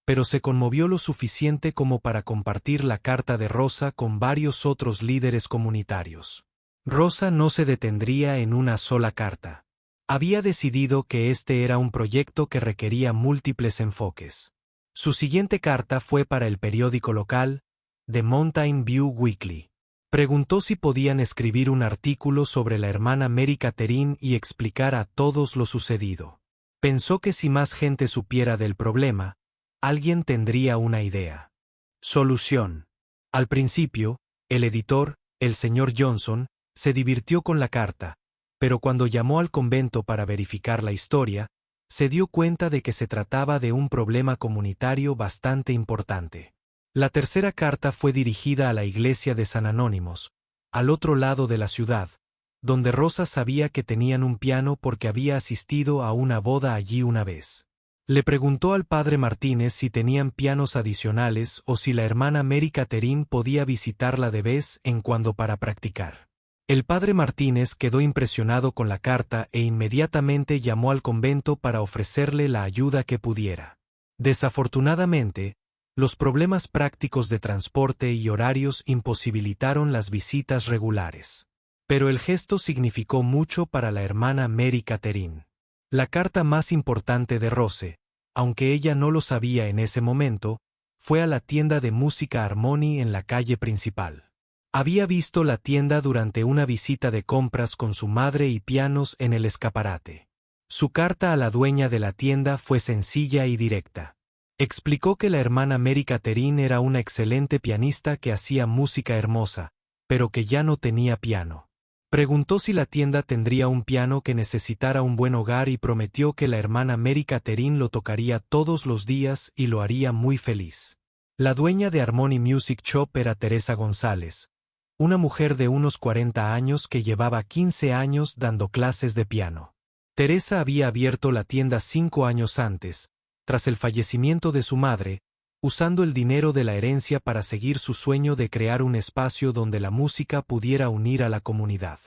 pero se conmovió lo suficiente como para compartir la carta de Rosa con varios otros líderes comunitarios. Rosa no se detendría en una sola carta. Había decidido que este era un proyecto que requería múltiples enfoques. Su siguiente carta fue para el periódico local, The Mountain View Weekly. Preguntó si podían escribir un artículo sobre la hermana Mary Catherine y explicar a todos lo sucedido. Pensó que si más gente supiera del problema, alguien tendría una idea. Solución. Al principio, el editor, el señor Johnson, se divirtió con la carta, pero cuando llamó al convento para verificar la historia, se dio cuenta de que se trataba de un problema comunitario bastante importante. La tercera carta fue dirigida a la iglesia de San Anónimos, al otro lado de la ciudad, donde Rosa sabía que tenían un piano porque había asistido a una boda allí una vez. Le preguntó al padre Martínez si tenían pianos adicionales o si la hermana Mary Catherine podía visitarla de vez en cuando para practicar. El padre Martínez quedó impresionado con la carta e inmediatamente llamó al convento para ofrecerle la ayuda que pudiera. Desafortunadamente, los problemas prácticos de transporte y horarios imposibilitaron las visitas regulares. Pero el gesto significó mucho para la hermana Mary Catherine. La carta más importante de Rose, aunque ella no lo sabía en ese momento, fue a la tienda de música Harmony en la calle principal. Había visto la tienda durante una visita de compras con su madre y pianos en el escaparate. Su carta a la dueña de la tienda fue sencilla y directa. Explicó que la hermana Mary Catherine era una excelente pianista que hacía música hermosa, pero que ya no tenía piano. Preguntó si la tienda tendría un piano que necesitara un buen hogar y prometió que la hermana Mary Catherine lo tocaría todos los días y lo haría muy feliz. La dueña de Harmony Music Shop era Teresa González, una mujer de unos 40 años que llevaba 15 años dando clases de piano. Teresa había abierto la tienda 5 años antes, tras el fallecimiento de su madre, usando el dinero de la herencia para seguir su sueño de crear un espacio donde la música pudiera unir a la comunidad.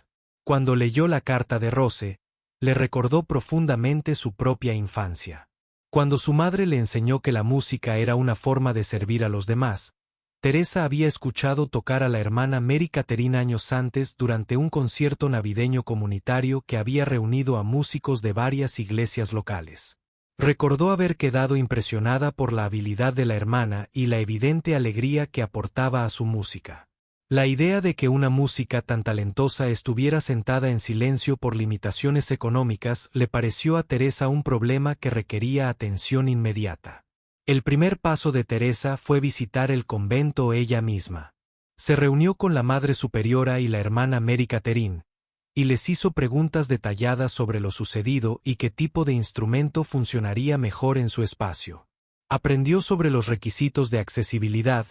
Cuando leyó la carta de Rose, le recordó profundamente su propia infancia. Cuando su madre le enseñó que la música era una forma de servir a los demás, Teresa había escuchado tocar a la hermana Mary Catherine años antes durante un concierto navideño comunitario que había reunido a músicos de varias iglesias locales. Recordó haber quedado impresionada por la habilidad de la hermana y la evidente alegría que aportaba a su música. La idea de que una música tan talentosa estuviera sentada en silencio por limitaciones económicas le pareció a Teresa un problema que requería atención inmediata. El primer paso de Teresa fue visitar el convento ella misma. Se reunió con la Madre Superiora y la hermana Mary Catherine, y les hizo preguntas detalladas sobre lo sucedido y qué tipo de instrumento funcionaría mejor en su espacio. Aprendió sobre los requisitos de accesibilidad,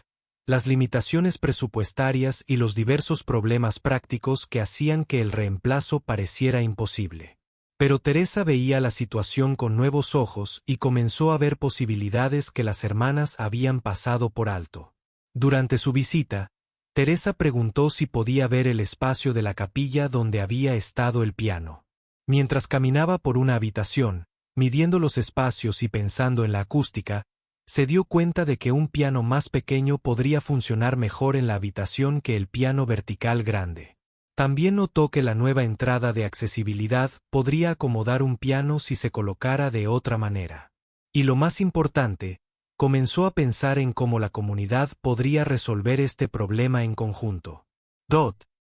las limitaciones presupuestarias y los diversos problemas prácticos que hacían que el reemplazo pareciera imposible. Pero Teresa veía la situación con nuevos ojos y comenzó a ver posibilidades que las hermanas habían pasado por alto. Durante su visita, Teresa preguntó si podía ver el espacio de la capilla donde había estado el piano. Mientras caminaba por una habitación, midiendo los espacios y pensando en la acústica, se dio cuenta de que un piano más pequeño podría funcionar mejor en la habitación que el piano vertical grande. También notó que la nueva entrada de accesibilidad podría acomodar un piano si se colocara de otra manera. Y lo más importante, comenzó a pensar en cómo la comunidad podría resolver este problema en conjunto.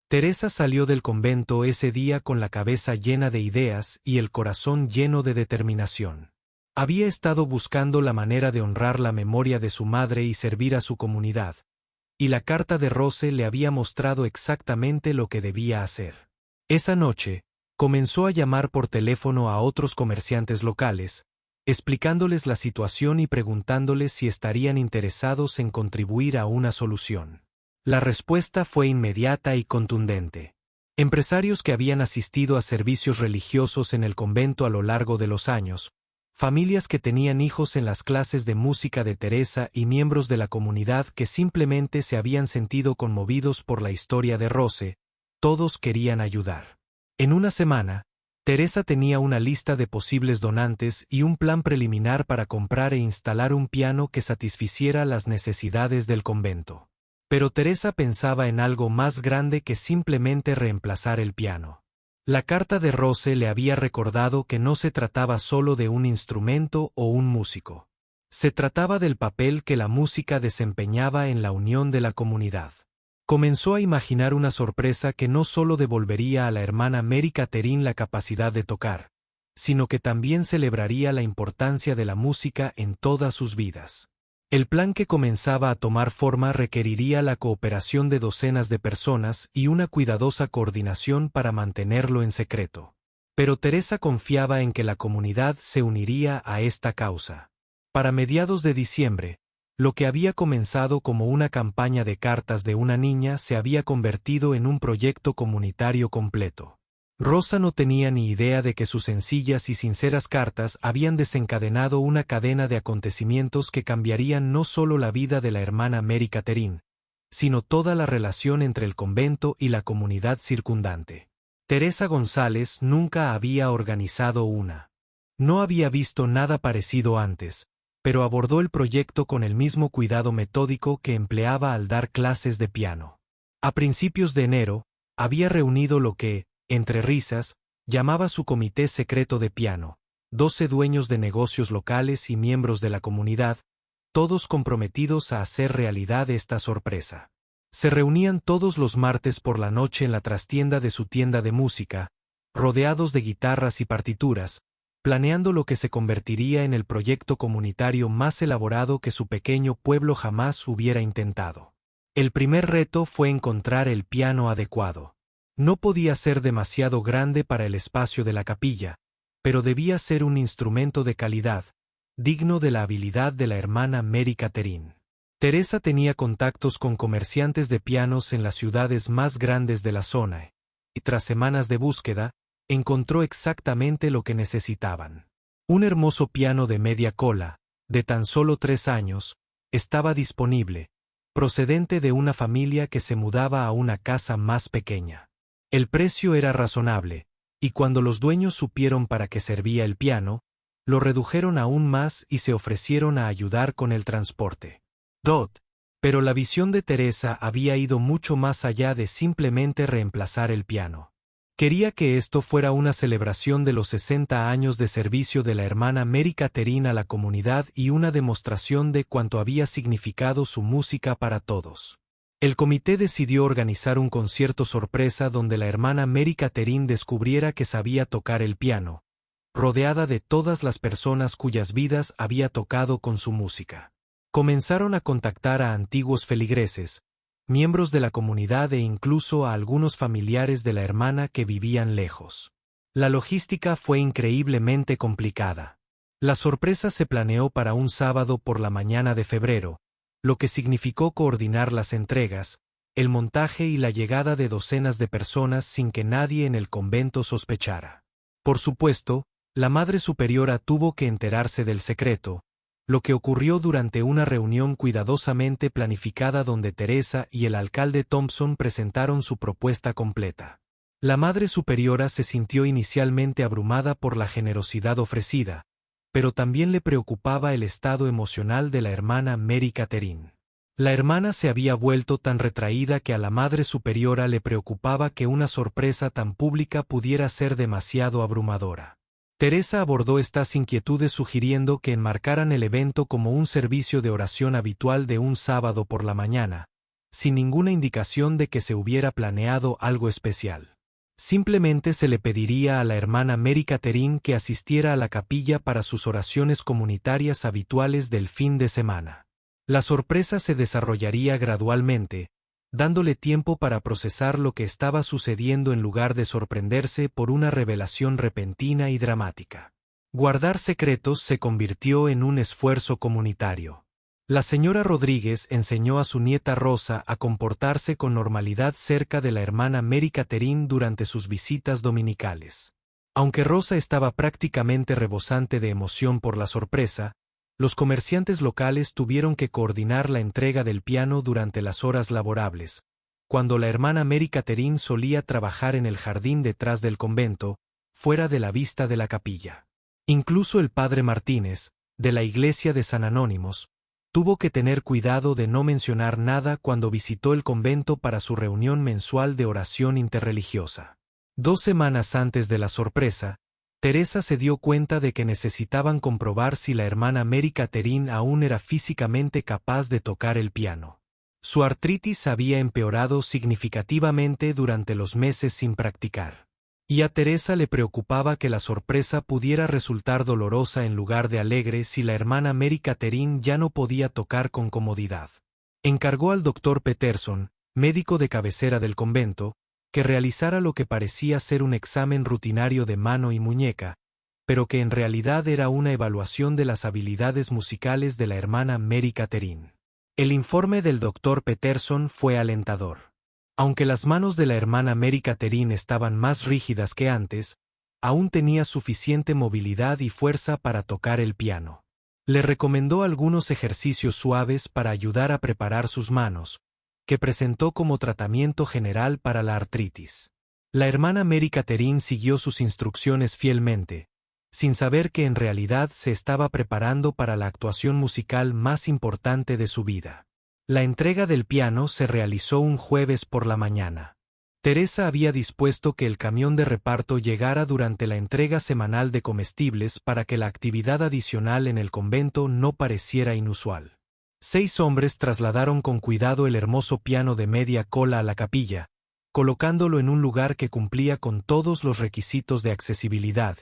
Teresa salió del convento ese día con la cabeza llena de ideas y el corazón lleno de determinación. Había estado buscando la manera de honrar la memoria de su madre y servir a su comunidad, y la carta de Rose le había mostrado exactamente lo que debía hacer. Esa noche, comenzó a llamar por teléfono a otros comerciantes locales, explicándoles la situación y preguntándoles si estarían interesados en contribuir a una solución. La respuesta fue inmediata y contundente. Empresarios que habían asistido a servicios religiosos en el convento a lo largo de los años, familias que tenían hijos en las clases de música de Teresa y miembros de la comunidad que simplemente se habían sentido conmovidos por la historia de Rose, todos querían ayudar. En una semana, Teresa tenía una lista de posibles donantes y un plan preliminar para comprar e instalar un piano que satisficiera las necesidades del convento. Pero Teresa pensaba en algo más grande que simplemente reemplazar el piano. La carta de Rose le había recordado que no se trataba solo de un instrumento o un músico. Se trataba del papel que la música desempeñaba en la unión de la comunidad. Comenzó a imaginar una sorpresa que no solo devolvería a la hermana Mary Catherine la capacidad de tocar, sino que también celebraría la importancia de la música en todas sus vidas. El plan que comenzaba a tomar forma requeriría la cooperación de docenas de personas y una cuidadosa coordinación para mantenerlo en secreto. Pero Teresa confiaba en que la comunidad se uniría a esta causa. Para mediados de diciembre, lo que había comenzado como una campaña de cartas de una niña se había convertido en un proyecto comunitario completo. Rosa no tenía ni idea de que sus sencillas y sinceras cartas habían desencadenado una cadena de acontecimientos que cambiarían no solo la vida de la hermana Mary Catherine, sino toda la relación entre el convento y la comunidad circundante. Teresa González nunca había organizado una. No había visto nada parecido antes, pero abordó el proyecto con el mismo cuidado metódico que empleaba al dar clases de piano. A principios de enero, había reunido lo que, entre risas, llamaba su comité secreto de piano, 12 dueños de negocios locales y miembros de la comunidad, todos comprometidos a hacer realidad esta sorpresa. Se reunían todos los martes por la noche en la trastienda de su tienda de música, rodeados de guitarras y partituras, planeando lo que se convertiría en el proyecto comunitario más elaborado que su pequeño pueblo jamás hubiera intentado. El primer reto fue encontrar el piano adecuado. No podía ser demasiado grande para el espacio de la capilla, pero debía ser un instrumento de calidad, digno de la habilidad de la hermana Mary Catherine. Teresa tenía contactos con comerciantes de pianos en las ciudades más grandes de la zona, y tras semanas de búsqueda, encontró exactamente lo que necesitaban. Un hermoso piano de media cola, de tan solo 3 años, estaba disponible, procedente de una familia que se mudaba a una casa más pequeña. El precio era razonable, y cuando los dueños supieron para qué servía el piano, lo redujeron aún más y se ofrecieron a ayudar con el transporte. Pero la visión de Teresa había ido mucho más allá de simplemente reemplazar el piano. Quería que esto fuera una celebración de los 60 años de servicio de la hermana Mary Catherine a la comunidad y una demostración de cuánto había significado su música para todos. El comité decidió organizar un concierto sorpresa donde la hermana Mary Catherine descubriera que sabía tocar el piano, rodeada de todas las personas cuyas vidas había tocado con su música. Comenzaron a contactar a antiguos feligreses, miembros de la comunidad e incluso a algunos familiares de la hermana que vivían lejos. La logística fue increíblemente complicada. La sorpresa se planeó para un sábado por la mañana de febrero, lo que significó coordinar las entregas, el montaje y la llegada de docenas de personas sin que nadie en el convento sospechara. Por supuesto, la Madre Superiora tuvo que enterarse del secreto, lo que ocurrió durante una reunión cuidadosamente planificada donde Teresa y el alcalde Thompson presentaron su propuesta completa. La Madre Superiora se sintió inicialmente abrumada por la generosidad ofrecida, pero también le preocupaba el estado emocional de la hermana Mary Catherine. La hermana se había vuelto tan retraída que a la Madre Superiora le preocupaba que una sorpresa tan pública pudiera ser demasiado abrumadora. Teresa abordó estas inquietudes sugiriendo que enmarcaran el evento como un servicio de oración habitual de un sábado por la mañana, sin ninguna indicación de que se hubiera planeado algo especial. Simplemente se le pediría a la hermana Mary Catherine que asistiera a la capilla para sus oraciones comunitarias habituales del fin de semana. La sorpresa se desarrollaría gradualmente, dándole tiempo para procesar lo que estaba sucediendo en lugar de sorprenderse por una revelación repentina y dramática. Guardar secretos se convirtió en un esfuerzo comunitario. La señora Rodríguez enseñó a su nieta Rosa a comportarse con normalidad cerca de la hermana Mary Catherine durante sus visitas dominicales. Aunque Rosa estaba prácticamente rebosante de emoción por la sorpresa, los comerciantes locales tuvieron que coordinar la entrega del piano durante las horas laborables, cuando la hermana Mary Catherine solía trabajar en el jardín detrás del convento, fuera de la vista de la capilla. Incluso el padre Martínez, de la iglesia de San Anónimos, tuvo que tener cuidado de no mencionar nada cuando visitó el convento para su reunión mensual de oración interreligiosa. 2 semanas antes de la sorpresa, Teresa se dio cuenta de que necesitaban comprobar si la hermana Mary Catherine aún era físicamente capaz de tocar el piano. Su artritis había empeorado significativamente durante los meses sin practicar. Y a Teresa le preocupaba que la sorpresa pudiera resultar dolorosa en lugar de alegre si la hermana Mary Catherine ya no podía tocar con comodidad. Encargó al doctor Peterson, médico de cabecera del convento, que realizara lo que parecía ser un examen rutinario de mano y muñeca, pero que en realidad era una evaluación de las habilidades musicales de la hermana Mary Catherine. El informe del doctor Peterson fue alentador. Aunque las manos de la hermana Mary Catherine estaban más rígidas que antes, aún tenía suficiente movilidad y fuerza para tocar el piano. Le recomendó algunos ejercicios suaves para ayudar a preparar sus manos, que presentó como tratamiento general para la artritis. La hermana Mary Catherine siguió sus instrucciones fielmente, sin saber que en realidad se estaba preparando para la actuación musical más importante de su vida. La entrega del piano se realizó un jueves por la mañana. Teresa había dispuesto que el camión de reparto llegara durante la entrega semanal de comestibles para que la actividad adicional en el convento no pareciera inusual. 6 hombres trasladaron con cuidado el hermoso piano de media cola a la capilla, colocándolo en un lugar que cumplía con todos los requisitos de accesibilidad.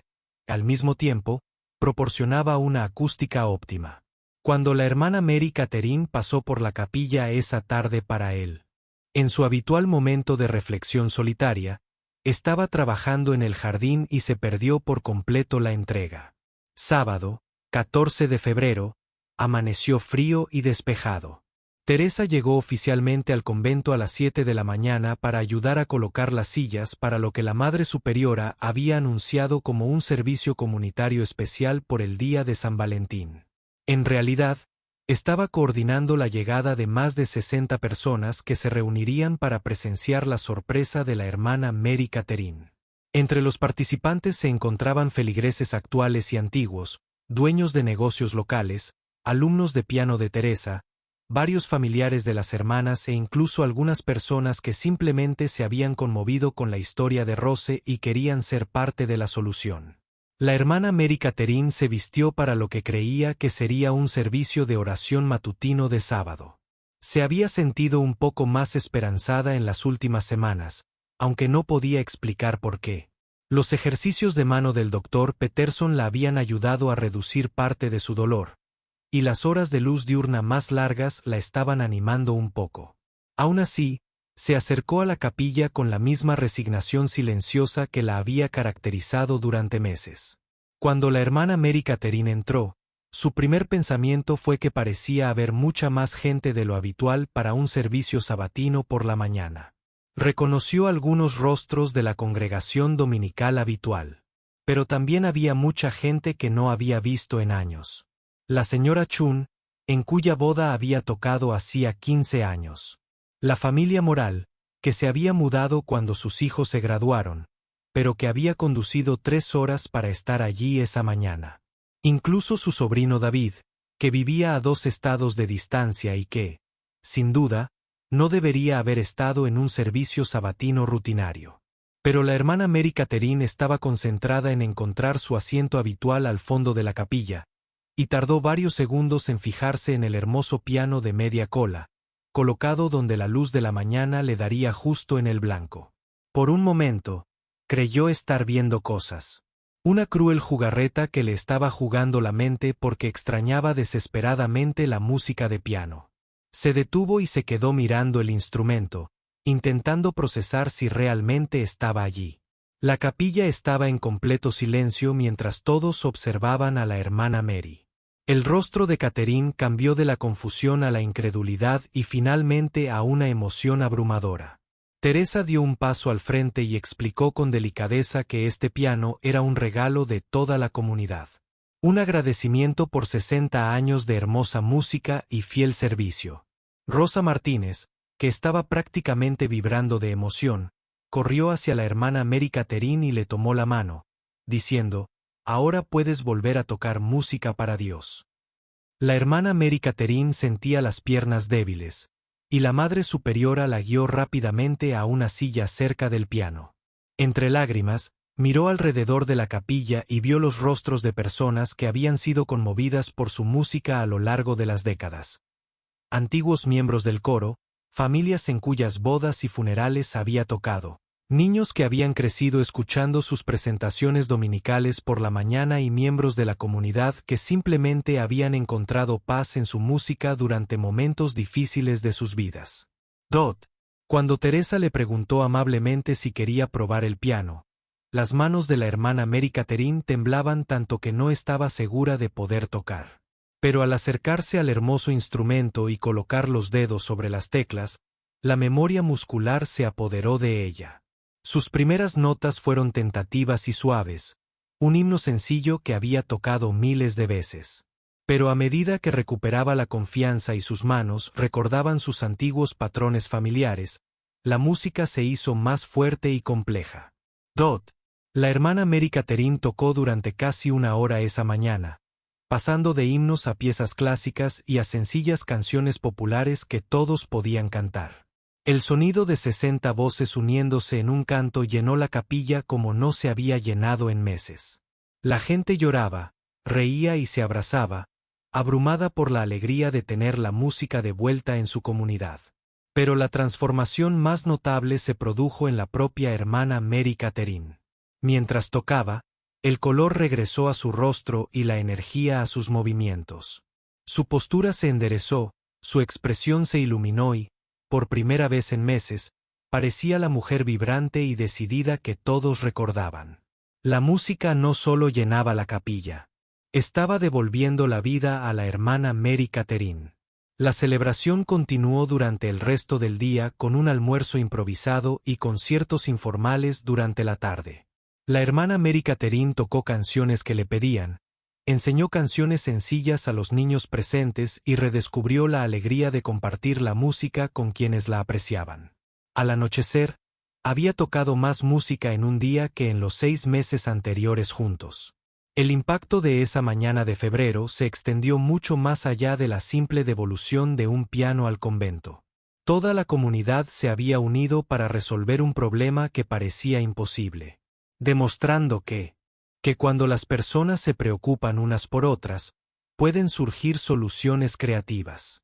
Al mismo tiempo, proporcionaba una acústica óptima. Cuando la hermana Mary Catherine pasó por la capilla esa tarde para él, en su habitual momento de reflexión solitaria, estaba trabajando en el jardín y se perdió por completo la entrega. Sábado, 14 de febrero, amaneció frío y despejado. Teresa llegó oficialmente al convento a las 7 de la mañana para ayudar a colocar las sillas para lo que la Madre Superiora había anunciado como un servicio comunitario especial por el día de San Valentín. En realidad, estaba coordinando la llegada de más de 60 personas que se reunirían para presenciar la sorpresa de la hermana Mary Catherine. Entre los participantes se encontraban feligreses actuales y antiguos, dueños de negocios locales, alumnos de piano de Teresa, varios familiares de las hermanas e incluso algunas personas que simplemente se habían conmovido con la historia de Rose y querían ser parte de la solución. La hermana Mary Catherine se vistió para lo que creía que sería un servicio de oración matutino de sábado. Se había sentido un poco más esperanzada en las últimas semanas, aunque no podía explicar por qué. Los ejercicios de mano del doctor Peterson la habían ayudado a reducir parte de su dolor, y las horas de luz diurna más largas la estaban animando un poco. Aún así, se acercó a la capilla con la misma resignación silenciosa que la había caracterizado durante meses. Cuando la hermana Mary Catherine entró, su primer pensamiento fue que parecía haber mucha más gente de lo habitual para un servicio sabatino por la mañana. Reconoció algunos rostros de la congregación dominical habitual, pero también había mucha gente que no había visto en años. La señora Chun, en cuya boda había tocado hacía 15 años. La familia Moral, que se había mudado cuando sus hijos se graduaron, pero que había conducido 3 horas para estar allí esa mañana. Incluso su sobrino David, que vivía a 2 estados de distancia y que, sin duda, no debería haber estado en un servicio sabatino rutinario. Pero la hermana Mary Catherine estaba concentrada en encontrar su asiento habitual al fondo de la capilla, y tardó varios segundos en fijarse en el hermoso piano de media cola, colocado donde la luz de la mañana le daría justo en el blanco. Por un momento, creyó estar viendo cosas. Una cruel jugarreta que le estaba jugando la mente porque extrañaba desesperadamente la música de piano. Se detuvo y se quedó mirando el instrumento, intentando procesar si realmente estaba allí. La capilla estaba en completo silencio mientras todos observaban a la hermana Mary. El rostro de Catherine cambió de la confusión a la incredulidad y finalmente a una emoción abrumadora. Teresa dio un paso al frente y explicó con delicadeza que este piano era un regalo de toda la comunidad. Un agradecimiento por 60 años de hermosa música y fiel servicio. Rosa Martínez, que estaba prácticamente vibrando de emoción, corrió hacia la hermana Mary Catherine y le tomó la mano, diciendo: «Ahora puedes volver a tocar música para Dios». La hermana Mary Catherine sentía las piernas débiles, y la Madre Superiora la guió rápidamente a una silla cerca del piano. Entre lágrimas, miró alrededor de la capilla y vio los rostros de personas que habían sido conmovidas por su música a lo largo de las décadas. Antiguos miembros del coro, familias en cuyas bodas y funerales había tocado, niños que habían crecido escuchando sus presentaciones dominicales por la mañana y miembros de la comunidad que simplemente habían encontrado paz en su música durante momentos difíciles de sus vidas. Cuando Teresa le preguntó amablemente si quería probar el piano, las manos de la hermana Mary Catherine temblaban tanto que no estaba segura de poder tocar. Pero al acercarse al hermoso instrumento y colocar los dedos sobre las teclas, la memoria muscular se apoderó de ella. Sus primeras notas fueron tentativas y suaves, un himno sencillo que había tocado miles de veces. Pero a medida que recuperaba la confianza y sus manos recordaban sus antiguos patrones familiares, la música se hizo más fuerte y compleja. La hermana Mary Catherine tocó durante casi una hora esa mañana, pasando de himnos a piezas clásicas y a sencillas canciones populares que todos podían cantar. El sonido de 60 voces uniéndose en un canto llenó la capilla como no se había llenado en meses. La gente lloraba, reía y se abrazaba, abrumada por la alegría de tener la música de vuelta en su comunidad. Pero la transformación más notable se produjo en la propia hermana Mary Catherine. Mientras tocaba, el color regresó a su rostro y la energía a sus movimientos. Su postura se enderezó, su expresión se iluminó y, por primera vez en meses, parecía la mujer vibrante y decidida que todos recordaban. La música no solo llenaba la capilla, estaba devolviendo la vida a la hermana Mary Catherine. La celebración continuó durante el resto del día con un almuerzo improvisado y conciertos informales durante la tarde. La hermana Mary Catherine tocó canciones que le pedían, enseñó canciones sencillas a los niños presentes y redescubrió la alegría de compartir la música con quienes la apreciaban. Al anochecer, había tocado más música en un día que en los 6 meses anteriores juntos. El impacto de esa mañana de febrero se extendió mucho más allá de la simple devolución de un piano al convento. Toda la comunidad se había unido para resolver un problema que parecía imposible, demostrando que cuando las personas se preocupan unas por otras, pueden surgir soluciones creativas.